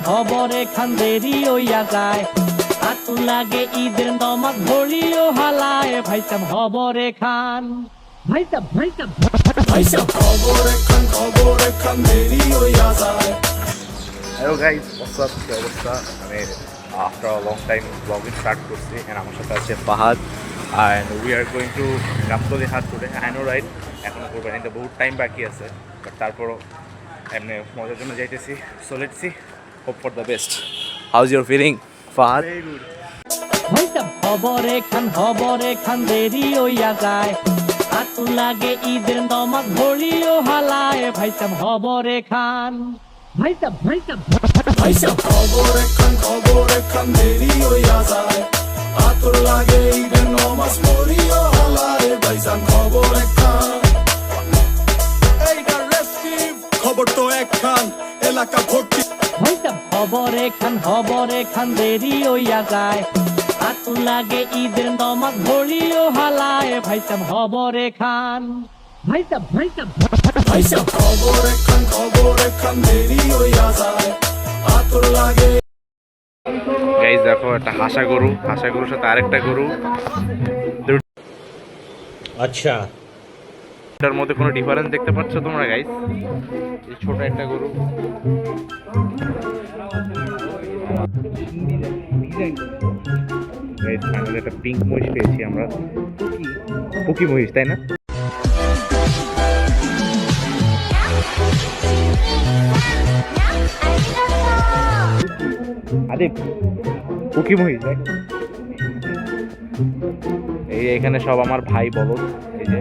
হবরে খান দেরি হইয়া যায় আতুল লাগে ঈদের নমাজ ঘড়িও হালায় ভাইসাব হবরে খান ভাইসাব খবরে খান দেরি হইয়া যায়। Hello guys, what's up? কি অবস্থা? আমি after a long time blogging start করছি and আমার সাথে আছে Fahad and we are going to Gabtali হাট today. I know right? এখনো করবেন কিন্তু বহুত টাইম বাকি আছে, বাট তারপরও এমনি মজার জন্য যাইতেছি। So let's see, hope for the best. How's your feeling Fahad? ভাইসাব হবরে খান দেরি হইয়া যায় আতুল লাগে ঈদের নমাজ ঘড়িও হালায় ভাইসাব হবরে খান ভাইসাব খবরে খান দেরি হইয়া যায় আতুল লাগে ঈদের নমাজ পড়িও হালায় ভাইসাব খবরে খান। এইটা রেস্কিভ খবর তো একখান এলাকা ভর্তি। ভাইসাব হবরে খান দেরি হইয়া যায় আতুল লাগে ঈদের নমাজ ঘড়িও হালায় ভাইসাব হবরে খান ভাইসাব খবরে খান দেরি হইয়া যায় আতুল লাগে। গাইস দেখো, একটা হাসা গরুর সাথে আরেকটা গরু, আচ্ছা এটার মধ্যে কোনো ডিফারেন্স দেখতে পাচ্ছ তোমরা গাইস? এই ছোট একটা গরু, গাইস ফাইনালি একটা পিঙ্ক মহিষ পেয়েছি আমরা, পুকি মহিষ, তাই না? আরে পুকি মহিষ দেখ, এই এখানে সব আমার ভাই বলো। এই যে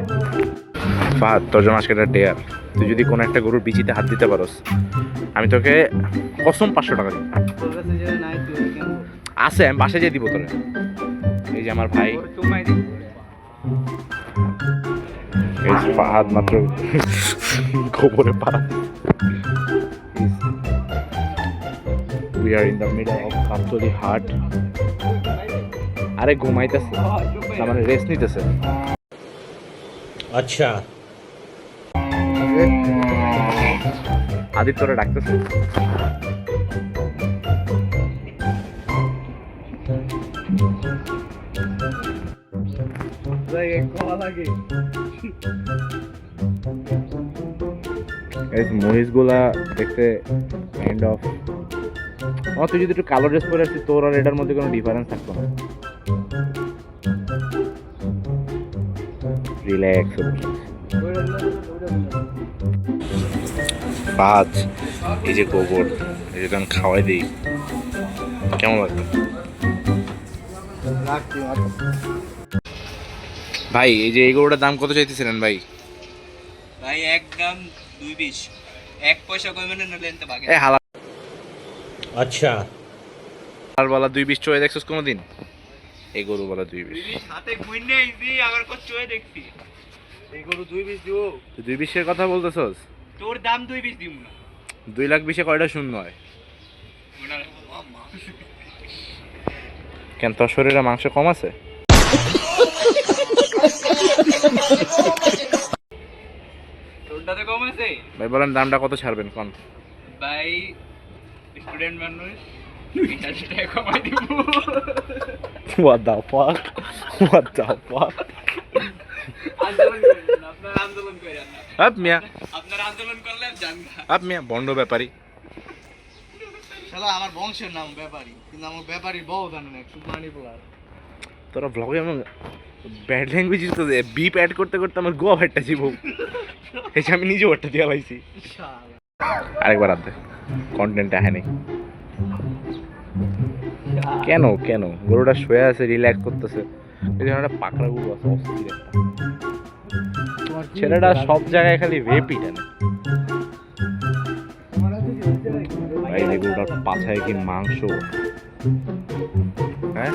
ফাহাদ, তোর জন্য আজকে একটা ডেয়ার, তুই যদি কোনো একটা গরুর বিচিতে হাত দিতে পারোস আমি তোকে কসম 500 টাকা দিই। আছে, আমি বাসায় যেয়ে দিব তোরে। এই যে আমার ভাই, এই যে ফাহাদ মাত্র গোবরে পা। We are in the middle of Gabtali হাট। আরে ঘুমাইতেছে, তার মানে রেস্ট নিতেছে। আচ্ছা আদিত্য তোরা ডাকতেছে। মহিষ গুলা দেখতে কাইন্ড অফ, তুই যদি একটু কালো ড্রেস পরে আসছিস তোর আর এটার মধ্যে কোনো ডিফারেন্স থাকতো না। রিল্যাক্স পাঁচ, এই যে গোবর, এই যে আমি খাওয়াই দিই, কেমন লাগবে ভাই? এই যে এই গরুটার দাম কত চাইতেছিলেন ভাই? ভাই একদম 2.20, 1 পয়সা কমে না নিলে এনতে ভাগে। এ হালা, আচ্ছা আর বলা 2.20 চয়ে দেখছস কোনোদিন? এই গরু বলা 2.20 হাতে গুইনে আইছি, আবার কত চয়ে দেখছি। এই গরু 2.20 দিব? তুই 2.20 এর কথা বলতেছস? তোর দাম 2.20 দিব না। 2,20,000 কয়টা শূন্য হয়? কেন তোর শরীরে মাংস কম আছে? তোরটাতে কম আছে ভাই বলেন দামটা কত ছাড়বেন কোন? ভাই, স্টুডেন্ট মানুষ 20 টাকা কমাই দিব। What the fuck? What the fuck? আন্দোলন করেন, আপনারা আন্দোলন করেন না। আপ মিয়া, আপনারা আন্দোলন করলে জান না। আপ মিয়া বন্ড ব্যাপারী। শালা আমার বংশের নাম ব্যাপারী, কিন্তু আমার ব্যাপারী বউ জানে না, একটু মানি বলার। তোরা ব্লগে এমন ব্যাড ল্যাঙ্গুয়েজ ইউজ করতে, বিপ অ্যাড করতে করতে আমার গোয়া ভাটটা ছিল, এসে আমি নিজে ভাটটা দিয়া পাইছি। আরেকবার আনতে কন্টেন্ট আহে নেই কেন? কেন গরুটা শুয়ে আছে, রিল্যাক্স করতেছে, এই জন্য একটা পাকড়া গরু আছে অস্থির একটা। ছেলেটা সব জায়গায় খালি রেপই টানে। ভাই এই গরুটার পাছায় কি মাংস! হ্যাঁ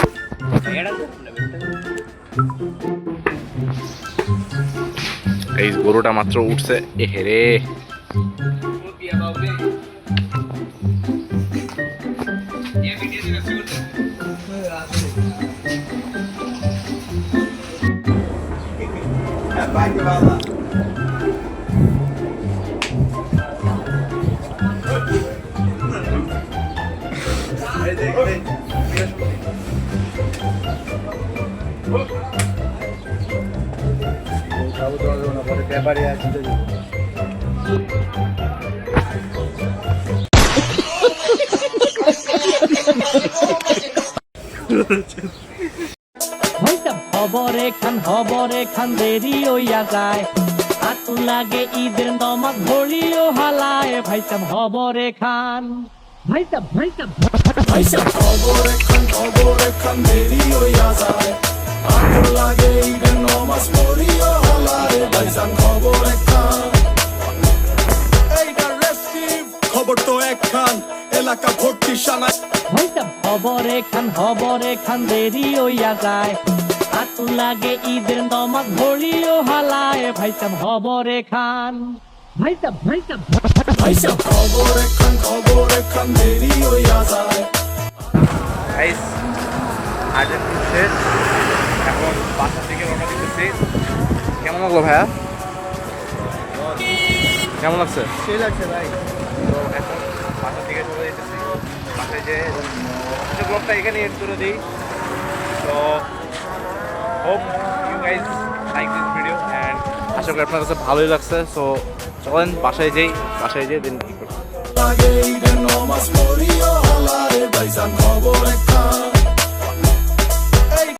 এই গরুটা মাত্র উঠছে, এ হেরে ব্যাপারী আছে ভাইসাব হবরে খান দেরি হইয়া যায় আতু লাগে ঈদের নমাজ ঘড়িও হালায় ভাইসাব হবরে খান ভাইসাব ভাইসাব খবরে খান দেরি হইয়া যায় আতর লাগে ঈদের নামাজ পড়িও হালায় ভাইসাব খবরে খান এইটা রেস্টিভ খবর তো একখান এলাকা ভর্তি সানা ভাইসাব হবরে খান দেরি হইয়া যায় আতু লাগে ঈদের নমাজ ঘড়িও হালায় ভাইসাব হবরে খান ভাইসাব ভাইসাব খবরে খান দেরি হইয়া যায় গাইস আর্জেন্টিনা শেষ এখন বাসা থেকে রওনা দিতেছি কেমন লাগলো ভাইয়া কেমন লাগছে সেই লাগছে ভাই তো এখন বাসা থেকে চলে যেতেছি বাসায় যে ব্লগটা এখানে এড করে দিই তো hope you guys like this video and আশা করি আপনার কাছে ভালোই লাগছে সো চলেন বাসায় যেই দিন কি করবো লাগে ঈদের নামাজ পড়িও হালায় ভাইসাব খবরে খান